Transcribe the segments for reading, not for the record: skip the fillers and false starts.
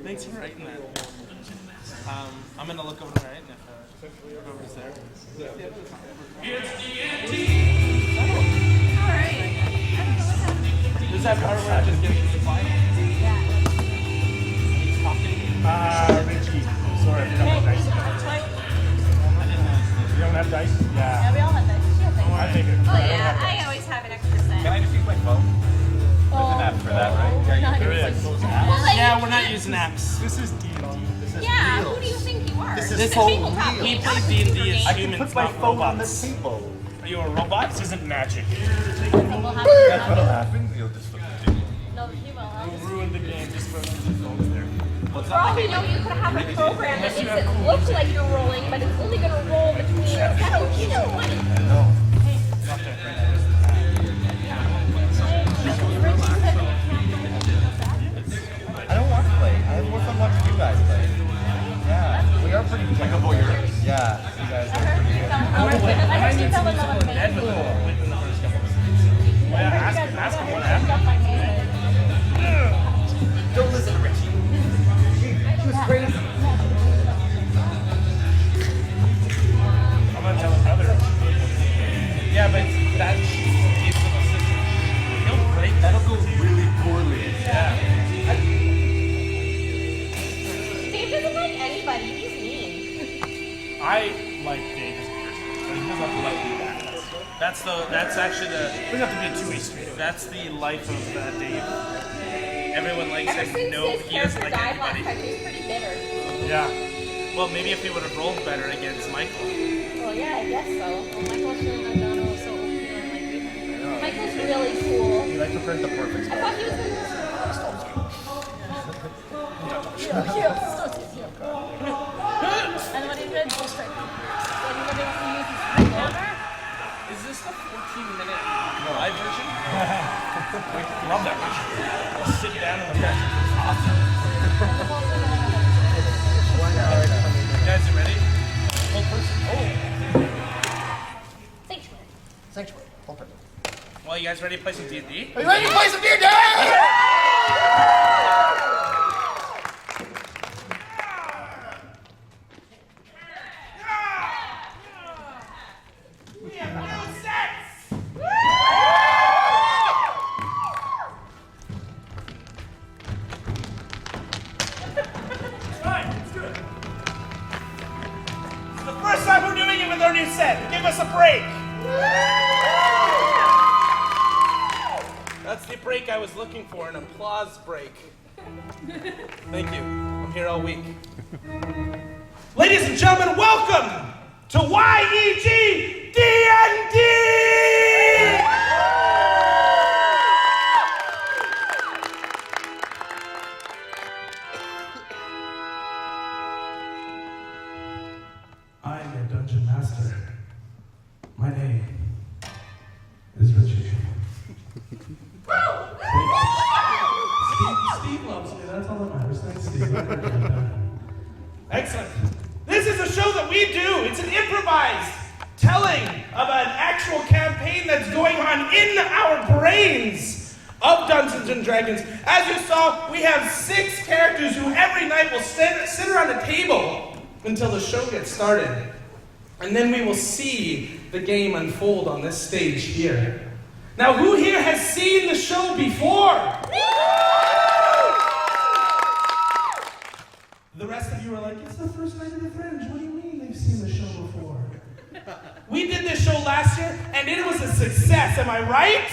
Thanks for writing that. I'm gonna look over to the right, and if whoever's there. yegDnD. All right. Does that part where I just get the fly? Yeah. He's talking. Richie. Sorry, I forgot my dice. You don't have dice? Yeah, Yeah. we all have dice. She has dice. I think it. Oh yeah, I always have an extra set. Can I just use my phone? There's an app for that, right? There is. Yeah, we're not using apps. This is D&D. Yeah, who do you think you are? This This is is so tabletop real. We game, play not a D&D computer as game. I can humans, put my not phone on the robots. table. Are you a robot? This isn't magic. We'll have That's what'll to happen. You'll just flip the table. No, he will. We'll ruin the game just for the phones there. What's For all you know, you could have a program that makes it look like you're rolling, but it's only going to roll between 17 and 20. I know. I don't want to play. I have more fun watching you guys play. Yeah, we are pretty like a voyeur. Yeah, you guys are pretty good. I heard you fell in love with me. Ask him what happened. Don't listen to Richie. She was crazy. I'm gonna tell his brother. Yeah, but that gives him a system. He'll break that. That'll go really poorly. Yeah. Dave doesn't like anybody. He's mean. I like Dave as a person, but he doesn't have to like me back. That's actually It doesn't have to be a two-way street. that's the life of Dave. Everyone likes Ever him. since No, his he doesn't character like died last anybody. time, he was pretty bitter. Yeah. Well, maybe if he would have rolled better against Michael. Well, yeah, I guess so. Well, Michael shouldn't have done it, so Michael's really cool. You like to print the perfect I spell. thought he was going to... And what he did was strike. When he was able to use his revolver, Is this the 14-minute live version? Love that version. I'll sit down in the back. It's awesome. You guys are ready? Full person. sanctuary. Sanctuary. Open. Well, you guys ready to play some D&D? Are you ready to play some D&D? First time we're doing it with our new set. Give us a break. That's the break I was looking for, an applause break. Thank you. I'm here all week. Ladies and gentlemen, welcome to yegDnD! I'm your dungeon master. My name is Richie. Steve loves me, that's all that matters. Thanks, Steve. Excellent. This is a show that we do. It's an improvised telling of an actual campaign that's going on in our brains of Dungeons and Dragons. As you saw, we have 6 characters who every night will sit around a table until the show gets started. And then we will see the game unfold on this stage here. Now, who here has seen the show before? The rest of you are like, it's the first night of the Fringe. What do you mean they've seen the show before? We did this show last year, and it was a success. Am I right?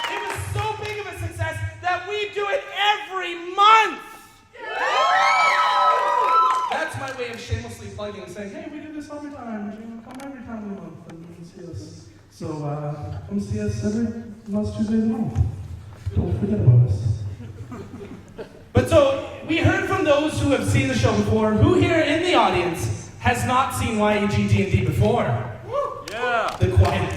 It was so big of a success that we do it every month. That's my way of shamelessly plugging and saying, hey, we do this all the time. You know, come every time of the month and you can see us. So come see us every last Tuesday of the month. Don't forget about us. But so, we heard from those who have seen the show before. Who here in the audience has not seen yegDnD before? Yeah. The quiet.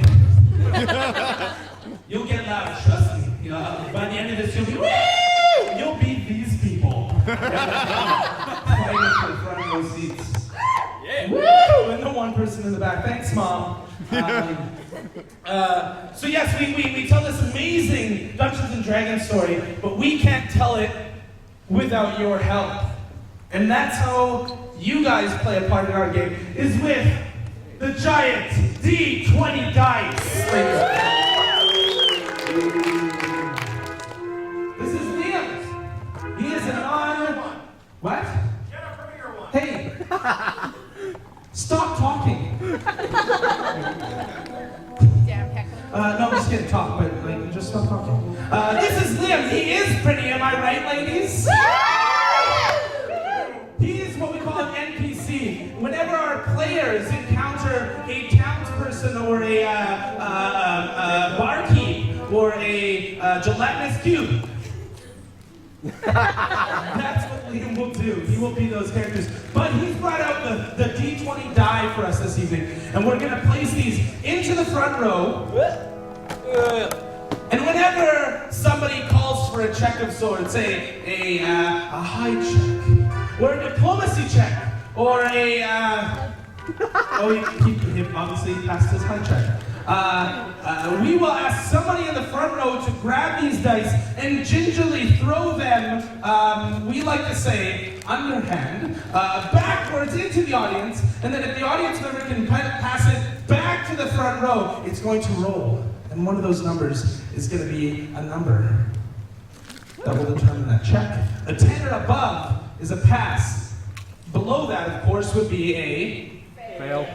You'll get loud, trust me. By the end of this, you'll be, woo! You'll be these people. Fighting for the front row seats. Yeah. Woo! And the one person in the back. Thanks, Mom. So yes, we tell this amazing Dungeons and Dragons story, but we can't tell it without your help. And that's how you guys play a part in our game, is with the giant D20 dice. This is Liam. He is an What? Get a bigger one. Hey! Stop talking. Damn heckler. No, I'm just kidding, talk, but like, just stop talking. This is Liam. He is pretty, am I right, ladies? He is what we call an NPC. Whenever our players encounter a townsperson or a barkeep or a gelatinous cube, that's what Liam will do. He will be those characters. But he's brought out the D20 die for us this evening, and we're going to place these into the front row. And whenever somebody calls for a check of sorts, say a high check, or a diplomacy check, or he obviously passed his high check. We will ask somebody in the front row to grab these dice and gingerly throw them, we like to say, underhand, backwards into the audience, and then if the audience member can pass it back to the front row, it's going to roll. And one of those numbers is going to be a number that will determine that check. A 10 or above is a pass. Below that, of course, would be a Fail.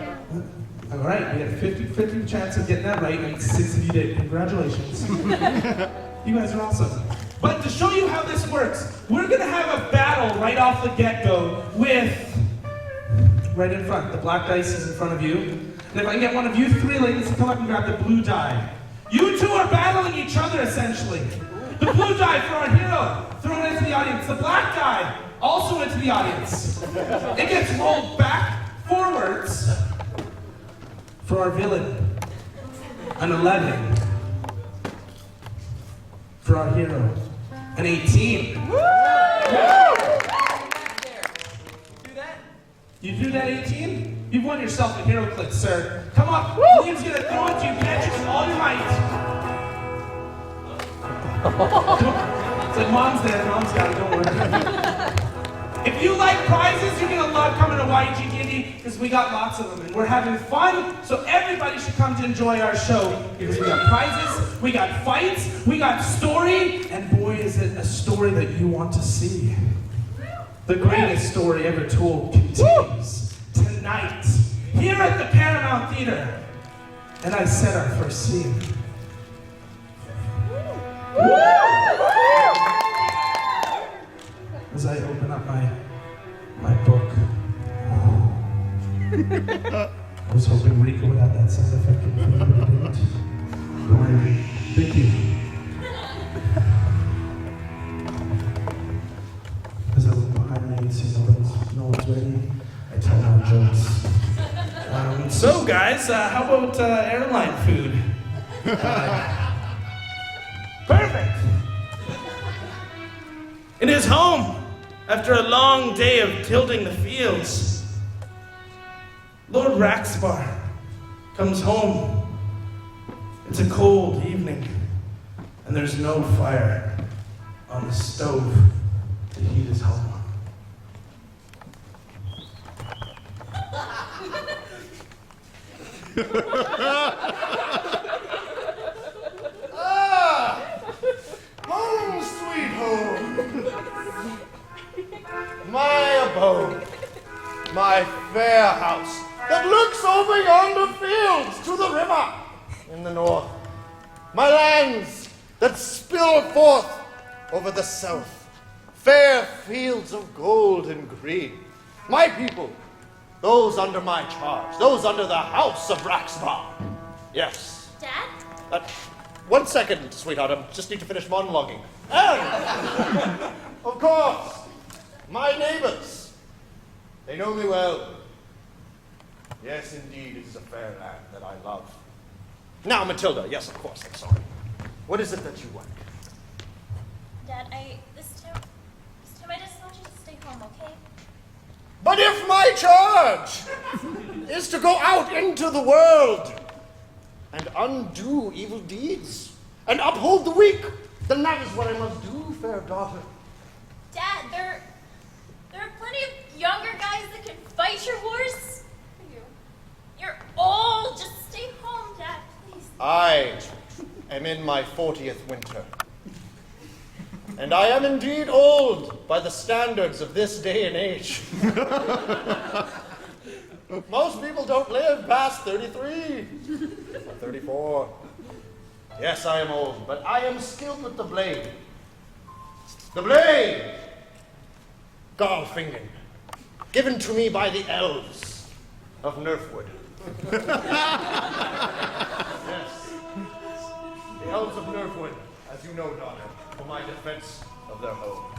All right, we had a 50-50 chance of getting that right, and 6 of you did. Congratulations. You guys are awesome. But to show you how this works, we're going to have a battle right off the get-go with, right in front, the black dice is in front of you. And if I can get one of you 3 ladies to come up and grab the blue die. You two are battling each other, essentially. The blue die for our hero, thrown into the audience. The black die, also into the audience. It gets rolled back, forwards, for our villain. An 11. For our hero. An 18. Woo! You do that 18? You've won yourself a hero clip, sir. Come on. Liam's gonna throw it to you. Catch it with all your might. It's like mom's there. Mom's got it. Don't worry. If you like prizes, you're gonna love coming to yegDnD because we got lots of them and we're having fun. So everybody should come to enjoy our show because we got prizes, we got fights, we got story, and boy, is it a story that you want to see. The greatest story ever told continues tonight here at the Paramound Theatre. And I set our first scene. As I open up my book. I was hoping Rico would have that sound effect, but he didn't. Don't worry. Thank you. As I look behind me and see no one's ready, I tell my jokes. So guys, how about airline food? Perfect! In his home, after a long day of tilting the fields, Lord Raxbar comes home. It's a cold evening, and there's no fire on the stove to heat his home. Home, sweet home. My abode. My fair house that looks over yonder fields to the river in the north. My lands that spill forth over the south. Fair fields of gold and green. My people, those under my charge, those under the house of Raxbar. Yes. Dad? 1 second, sweetheart. I just need to finish monologuing. And, of course, my neighbors. They know me well. Yes, indeed, it is a fair land that I love. Now, Matilda. Yes, of course, I'm sorry. What is it that you want? Dad, this time I just want you to stay home, okay? But if my charge is to go out into the world and undo evil deeds and uphold the weak, then that is what I must do, fair daughter. Dad, Dad, there are plenty of younger guys that can fight your horse. You're old. Just stay home, Dad, please. I am in my 40th winter. And I am indeed old by the standards of this day and age. Most people don't live past 33 or 34. Yes, I am old, but I am skilled with the blade. The blade! Garlfingen, given to me by the elves of Nerfwood. Yes. The elves of Nerfwood, as you know, daughter, for my defense of their home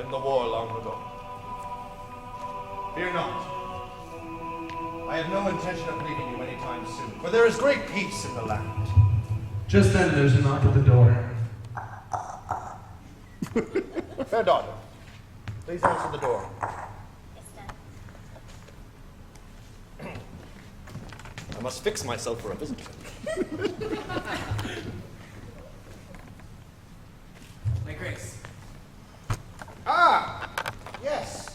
in the war long ago. Fear not. I have no intention of leaving you anytime soon, for there is great peace in the land. Just then, there's a knock at the door. Fair daughter, please answer the door. Yes, Dad. I must fix myself for a visitor. My Grace. Ah, yes.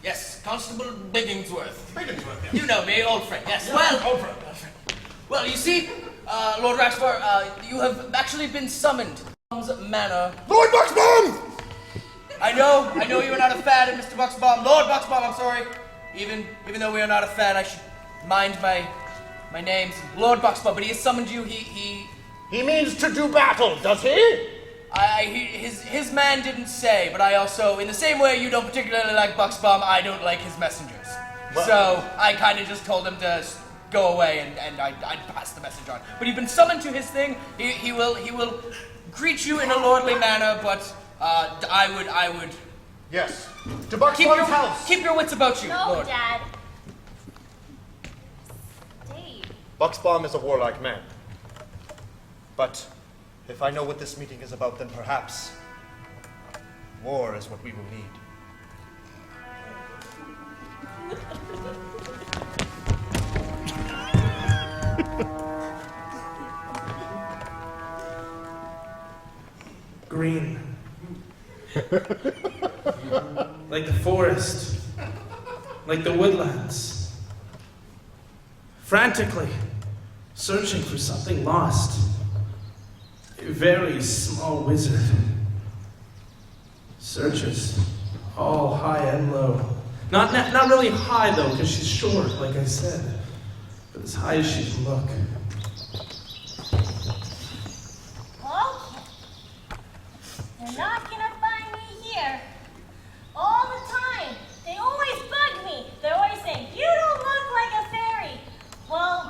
Yes, Constable Biggingsworth. Biggingsworth, yes. You know me, old friend. Yes. Well, Old friend. well, you see, Lord Raxbar, you have actually been summoned to Buxbaum's Manor. Lord Buxbaum! I know you are not a fan of Mr. Buxbaum. Lord Buxbaum, I'm sorry. Even though we are not a fan, I should mind my names. Lord Buxbaum, but he has summoned you. He means to do battle, does he? his man didn't say, but I also, in the same way you don't particularly like Buxbaum, I don't like his messengers. Well- So I kind of just told him to go away, and I'd pass the message on. But you've been summoned to his thing. He will greet you in a lordly manner, but I would Yes. To Buxbaum's house. keep your wits about you, No, Lord. Dad. Stay. Buxbaum is a warlike man. But if I know what this meeting is about, then perhaps war is what we will need. Green. Like the forest. Like the woodlands. Frantically searching for something lost. A very small wizard. Searches all high and low. Not really high though, because she's short, like I said. But as high as she can look. Okay. They're not gonna find me here. All the time. They always bug me. They're always saying, "You don't look like a fairy." Well,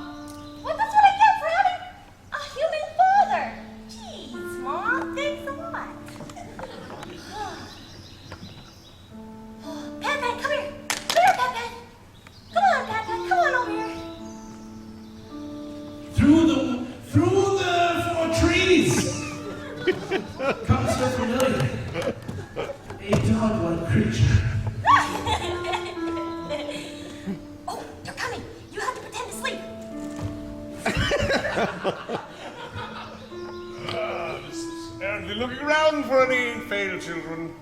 that's what I get for having a human father. Jeez, Mom, thanks a lot. Pat, come here. Come here, Pat. Come on, Pat. Come on over here. Through the four trees comes so familiar. A dog-like creature. Oh, they're coming. You have to pretend to sleep. Apparently looking around for any failed children.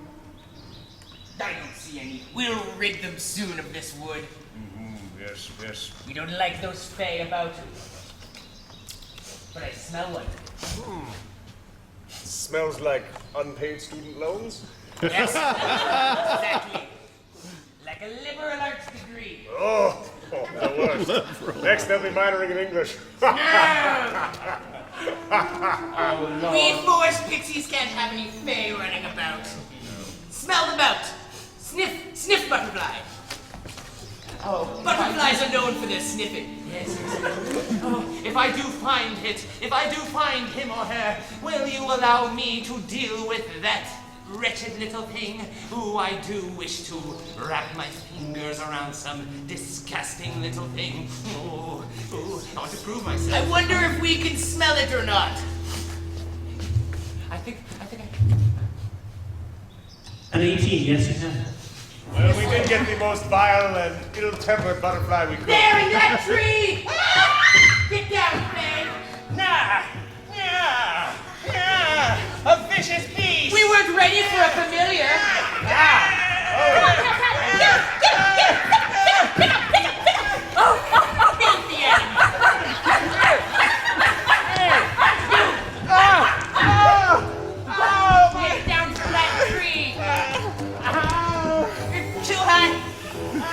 I don't see any. We'll rid them soon of this wood. Yes. We don't like those fey about. But I smell one. Smells like unpaid student loans. Yes, exactly. Like a liberal arts degree. Oh, the worst. Next they'll be minoring in English. We forest pixies can't have any fey running about. Smell them out. Sniff butterfly. Oh, butterflies are known for their sniffing. Yes. Oh, if I do find him or her, will you allow me to deal with that wretched little thing who I do wish to wrap my fingers around some disgusting little thing? Oh, I want to prove myself. I wonder if we can smell it or not. I think I An 18, yes you can. Well, we did get the most vile and ill-tempered butterfly we could. There in that tree! Get down, man! Nah! A vicious beast! We weren't ready for a familiar. Come on, Pat, Pat. Get him. Pick him. Oh. Filthy enemy. Get down from that tree. You're too high.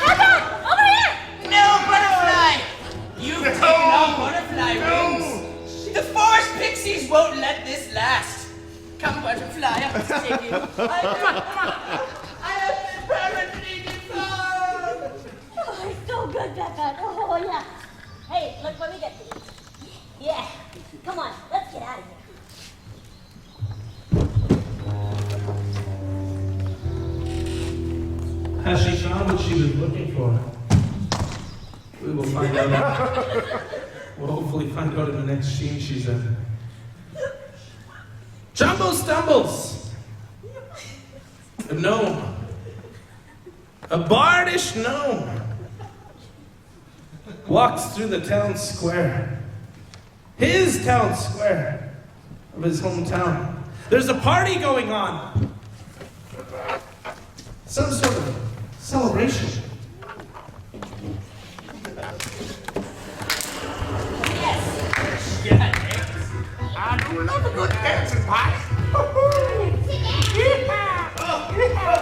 Pat, over here. No butterfly. You've taken off butterfly wings. The forest pixies won't let this last. Come, butterfly, I'll take you. I have been permanently deformed. Oh, it's so good, Pat. Oh, yeah. Hey, look what we get to eat. Yeah. Come on, let's get out of here. Has she found what she was looking for? We will find out. We'll hopefully find out in the next scene she's in. Jumbo stumbles. A gnome. A bardish gnome. Walks through the town square. His town square of his hometown. There's a party going on. Some sort of celebration. I do love a good dancing party.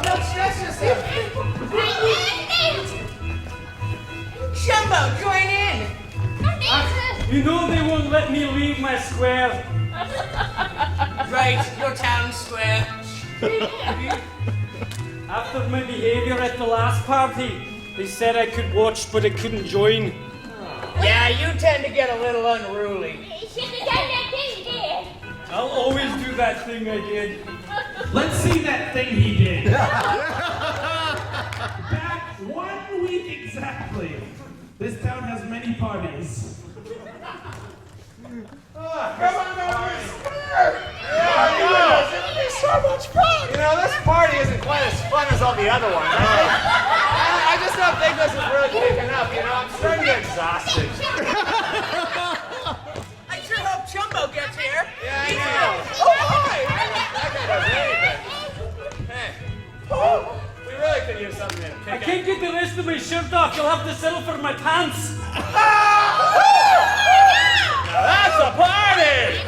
Don't stress yourself. Jumbo, join in. You know they won't let me leave my square. Right, your town square. After my behavior at the last party, they said I could watch but I couldn't join. Yeah, you tend to get a little unruly. I'll always do that thing I did. Let's see that thing he did. Back 1 week exactly. This town has many parties. Come on over to square. It'll be so much fun. You know, this party isn't quite as fun as all the other ones. I just don't think this is really picking up, you know? I'm starting to get exhausted. I sure hope Jumbo gets here. Yeah, I know. Oh, hi. That guy does anything. Hey. We really could use something to I pick can't get the rest of my shirt off. You'll have to settle for my pants. Now that's a party!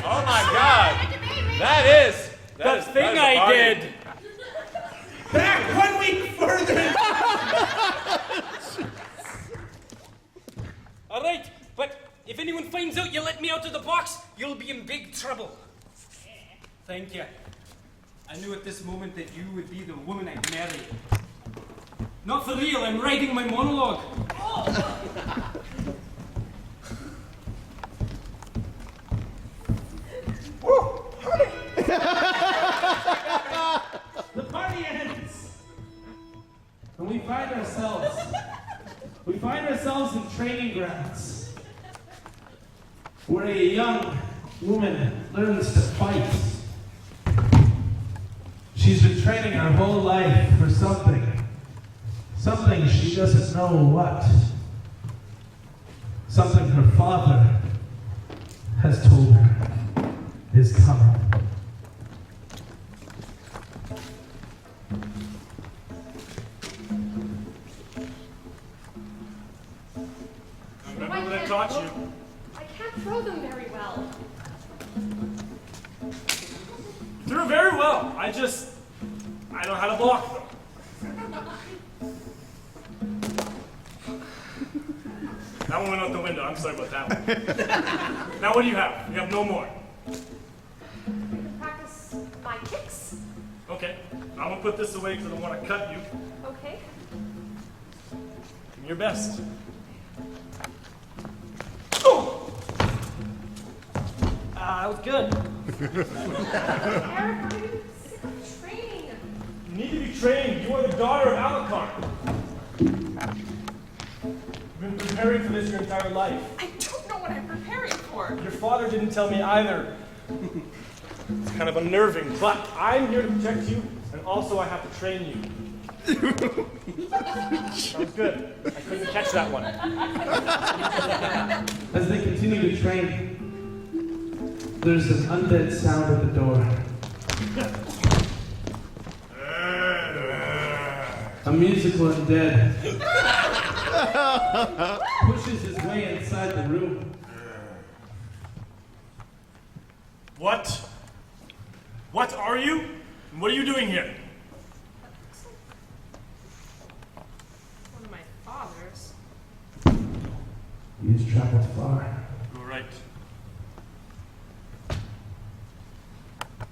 Oh my God! That is That thing a I party. did. Back 1 week further. All right, but if anyone finds out you let me out of the box, you'll be in big trouble. Thank you. I knew at this moment that you would be the woman I'd marry. Not for real, I'm writing my monologue. The party ends. And we find ourselves in training grounds where a young woman learns to fight. She's been training her whole life for something she doesn't know what. Something her father has told her is coming. Remember what I taught you. I can't throw them very well. Threw very well. I know how to block them. That one went out the window. I'm sorry about that one. Now what do you have? You have no more. I can practice my kicks. Okay. I'm gonna put this away because I don't want to cut you. Okay. Give me your best. That was good. Eric, I'm sick of training. You need to be trained. You are the daughter of Alucard. You've been preparing for this your entire life. I don't know what I'm preparing for. Your father didn't tell me either. It's kind of unnerving, but I'm here to protect you, and also I have to train you. That was good. I couldn't catch that one. As they continue to train, There's an undead sound at the door. A musical undead pushes his way inside the room. What? What are you? And what are you doing here? One of my father's. He has traveled far. Go right.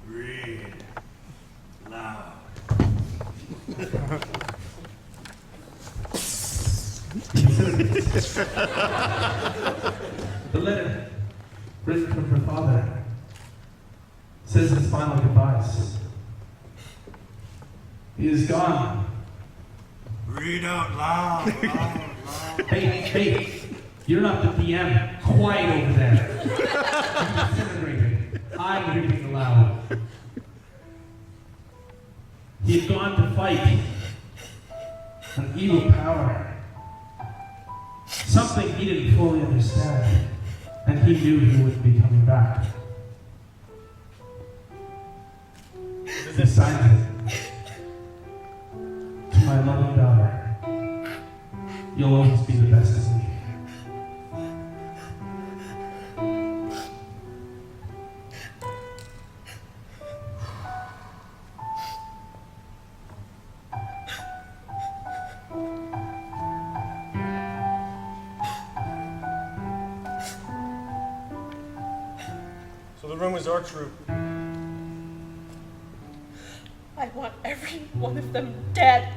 Read loud. The letter, written from her father, says his final goodbyes. He is gone. Read out loud. Hey, you're not the DM. Quiet over there. You're incinerated. I'm reading aloud. He had gone to fight an evil power. Something he didn't fully understand. And he knew he wouldn't be coming back. He signed it. To my loving daughter. You'll always be the best of me. So the room is our troop. I want every one of them dead.